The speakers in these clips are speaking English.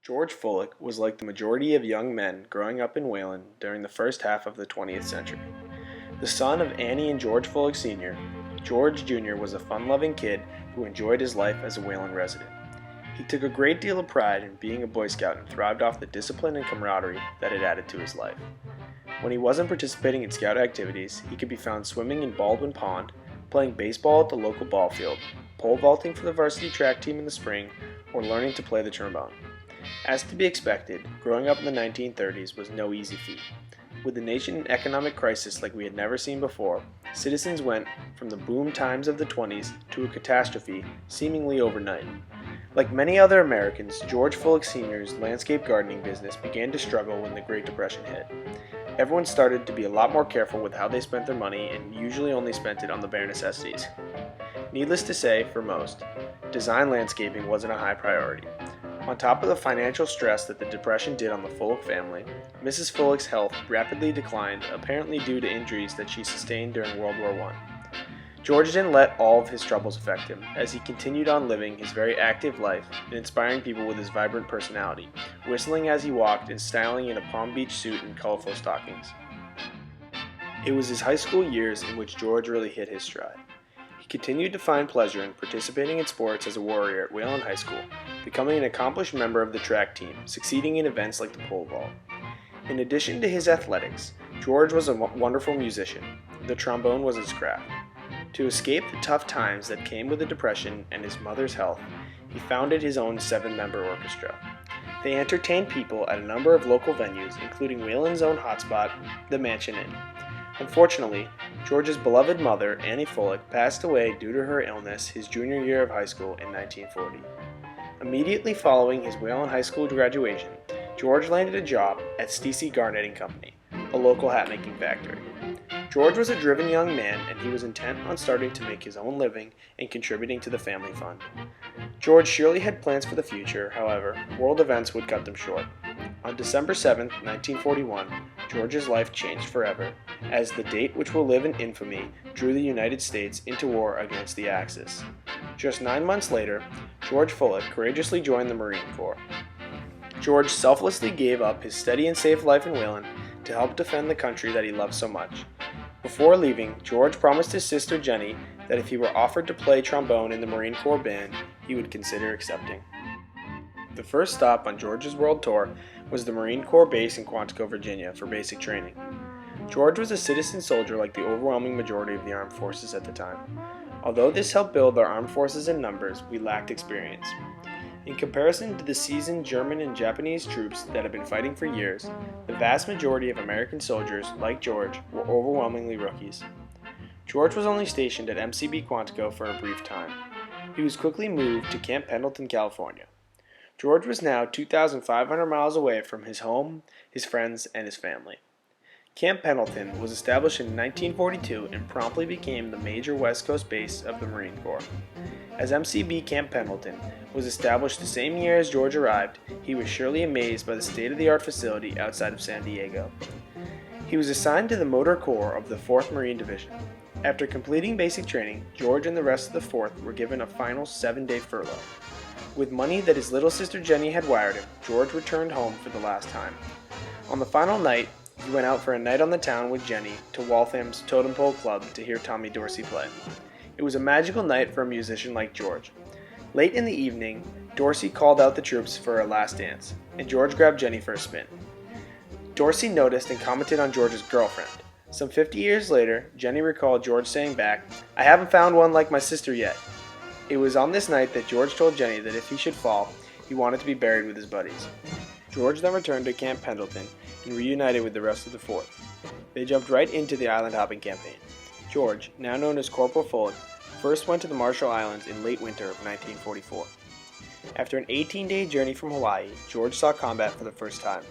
George Fullick was like the majority of young men growing up in Wayland during the first half of the 20th century. The son of Annie and George Fullick Sr., George Jr. was a fun-loving kid who enjoyed his life as a Wayland resident. He took a great deal of pride in being a Boy Scout and thrived off the discipline and camaraderie that it added to his life. When he wasn't participating in Scout activities, he could be found swimming in Baldwin Pond, playing baseball at the local ball field, pole vaulting for the varsity track team in the spring, or learning to play the trombone. As to be expected, growing up in the 1930s was no easy feat. With the nation in economic crisis like we had never seen before, citizens went from the boom times of the 20s to a catastrophe seemingly overnight. Like many other Americans, George Fullick Sr.'s landscape gardening business began to struggle when the Great Depression hit. Everyone started to be a lot more careful with how they spent their money and usually only spent it on the bare necessities. Needless to say, for most, design landscaping wasn't a high priority. On top of the financial stress that the Depression did on the Fullick family, Mrs. Fullick's health rapidly declined, apparently due to injuries that she sustained during World War I. George didn't let all of his troubles affect him, as he continued on living his very active life and inspiring people with his vibrant personality, whistling as he walked and styling in a Palm Beach suit and colorful stockings. It was his high school years in which George really hit his stride. He continued to find pleasure in participating in sports as a warrior at Wayland High School, becoming an accomplished member of the track team, succeeding in events like the pole vault. In addition to his athletics, George was a wonderful musician. The trombone was his craft. To escape the tough times that came with the Depression and his mother's health, he founded his own 7-member orchestra. They entertained people at a number of local venues, including Wayland's own hotspot, the Mansion Inn. Unfortunately, George's beloved mother, Annie Fullick, passed away due to her illness his junior year of high school in 1940. Immediately following his Wayland High School graduation, George landed a job at Stavisky Garnetting Company, a local hat-making factory. George was a driven young man, and he was intent on starting to make his own living and contributing to the family fund. George surely had plans for the future, however, world events would cut them short. On December 7, 1941, George's life changed forever, as the date which will live in infamy drew the United States into war against the Axis. Just 9 months later, George Fullick courageously joined the Marine Corps. George selflessly gave up his steady and safe life in Wayland to help defend the country that he loved so much. Before leaving, George promised his sister Jenny that if he were offered to play trombone in the Marine Corps band, he would consider accepting. The first stop on George's world tour was the Marine Corps base in Quantico, Virginia, for basic training. George was a citizen soldier like the overwhelming majority of the armed forces at the time. Although this helped build our armed forces in numbers, we lacked experience. In comparison to the seasoned German and Japanese troops that had been fighting for years, the vast majority of American soldiers, like George, were overwhelmingly rookies. George was only stationed at MCB Quantico for a brief time. He was quickly moved to Camp Pendleton, California. George was now 2,500 miles away from his home, his friends, and his family. Camp Pendleton was established in 1942 and promptly became the major West Coast base of the Marine Corps. As MCB Camp Pendleton was established the same year as George arrived, he was surely amazed by the state-of-the-art facility outside of San Diego. He was assigned to the Motor Corps of the 4th Marine Division. After completing basic training, George and the rest of the 4th were given a final 7-day furlough. With money that his little sister Jenny had wired him, George returned home for the last time. On the final night, he went out for a night on the town with Jenny to Waltham's Totem Pole Club to hear Tommy Dorsey play. It was a magical night for a musician like George. Late in the evening, Dorsey called out the troops for a last dance, and George grabbed Jenny for a spin. Dorsey noticed and commented on George's girlfriend. Some 50 years later, Jenny recalled George saying back, "I haven't found one like my sister yet." It was on this night that George told Jenny that if he should fall, he wanted to be buried with his buddies. George then returned to Camp Pendleton and reunited with the rest of the 4th. They jumped right into the island hopping campaign. George, now known as Corporal Fullick, first went to the Marshall Islands in late winter of 1944. After an 18-day journey from Hawaii, George saw combat for the first time.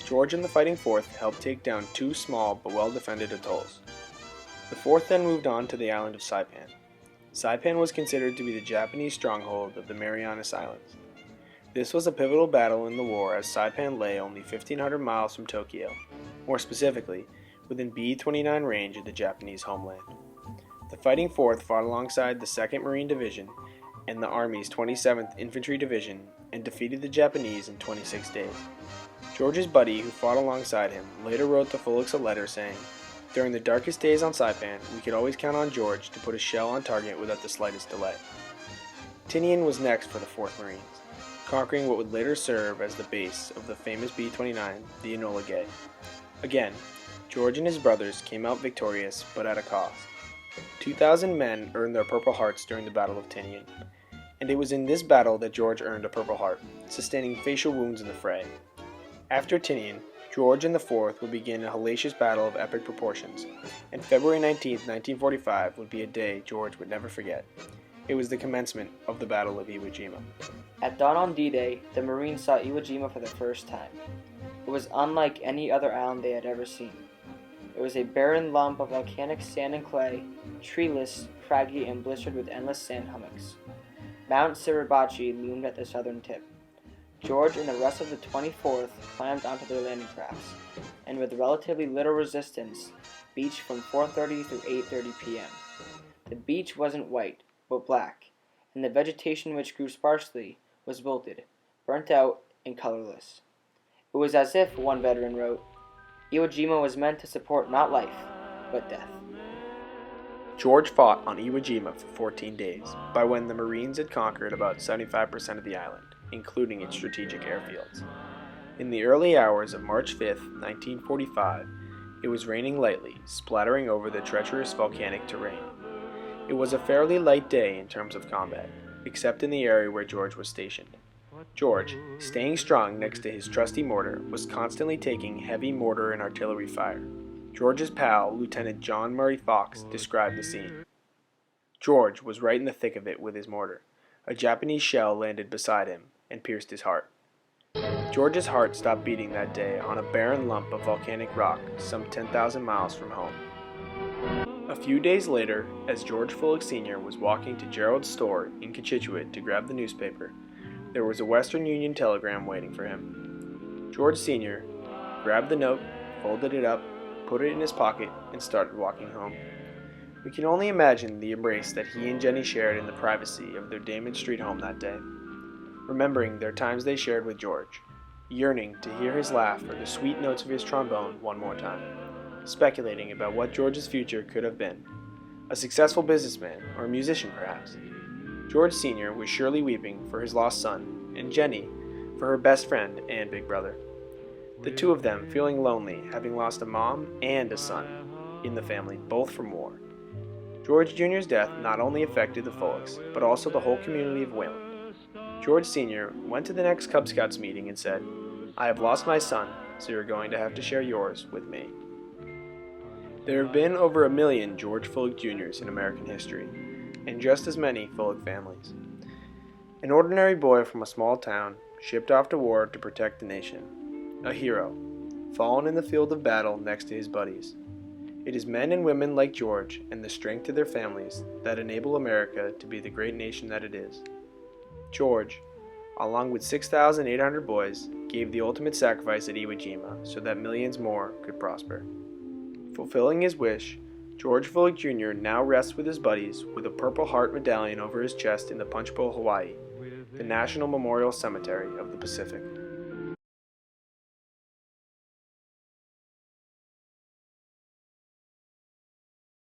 George and the Fighting 4th helped take down 2 small but well-defended atolls. The 4th then moved on to the island of Saipan. Saipan was considered to be the Japanese stronghold of the Marianas Islands. This was a pivotal battle in the war as Saipan lay only 1,500 miles from Tokyo, more specifically, within B-29 range of the Japanese homeland. The Fighting 4th fought alongside the 2nd Marine Division and the Army's 27th Infantry Division and defeated the Japanese in 26 days. George's buddy, who fought alongside him, later wrote to Fullick a letter saying, "During the darkest days on Saipan, we could always count on George to put a shell on target without the slightest delay." Tinian was next for the 4th Marines, conquering what would later serve as the base of the famous B-29, the Enola Gay. Again, George and his brothers came out victorious, but at a cost. 2,000 men earned their Purple Hearts during the Battle of Tinian, and it was in this battle that George earned a Purple Heart, sustaining facial wounds in the fray. After Tinian, George and the 4th would begin a hellacious battle of epic proportions, and February 19, 1945 would be a day George would never forget. It was the commencement of the Battle of Iwo Jima. At dawn on D-Day, the Marines saw Iwo Jima for the first time. It was unlike any other island they had ever seen. It was a barren lump of volcanic sand and clay, treeless, craggy, and blistered with endless sand hummocks. Mount Suribachi loomed at the southern tip. George and the rest of the 24th climbed onto their landing crafts, and with relatively little resistance, beached from 4:30 through 8:30 p.m. The beach wasn't white, but black, and the vegetation which grew sparsely was wilted, burnt out, and colorless. It was as if, one veteran wrote, Iwo Jima was meant to support not life, but death. George fought on Iwo Jima for 14 days, by when the Marines had conquered about 75% of the island, including its strategic airfields. In the early hours of March 5, 1945, it was raining lightly, splattering over the treacherous volcanic terrain. It was a fairly light day in terms of combat, except in the area where George was stationed. George, staying strong next to his trusty mortar, was constantly taking heavy mortar and artillery fire. George's pal, Lieutenant John Murray Fox, described the scene. George was right in the thick of it with his mortar. A Japanese shell landed beside him and pierced his heart. George's heart stopped beating that day on a barren lump of volcanic rock some 10,000 miles from home. A few days later, as George Fullick Sr. was walking to Gerald's store in Cochituate to grab the newspaper, there was a Western Union telegram waiting for him. George Sr. grabbed the note, folded it up, put it in his pocket, and started walking home. We can only imagine the embrace that he and Jenny shared in the privacy of their Damon Street home that day, remembering their times they shared with George, yearning to hear his laugh or the sweet notes of his trombone one more time, speculating about what George's future could have been. A successful businessman, or a musician perhaps. George Sr. was surely weeping for his lost son, and Jenny for her best friend and big brother. The two of them feeling lonely, having lost a mom and a son in the family, both from war. George Jr.'s death not only affected the Fullicks, but also the whole community of Wayland. George Sr. went to the next Cub Scouts meeting and said, "I have lost my son, so you're going to have to share yours with me." There have been over 1 million George Fullick Jr.'s in American history, and just as many Fullick families. An ordinary boy from a small town, shipped off to war to protect the nation. A hero, fallen in the field of battle next to his buddies. It is men and women like George and the strength of their families that enable America to be the great nation that it is. George, along with 6,800 boys, gave the ultimate sacrifice at Iwo Jima so that millions more could prosper. Fulfilling his wish, George Fullick Jr. now rests with his buddies with a Purple Heart medallion over his chest in the Punchbowl, Hawaii, the National Memorial Cemetery of the Pacific.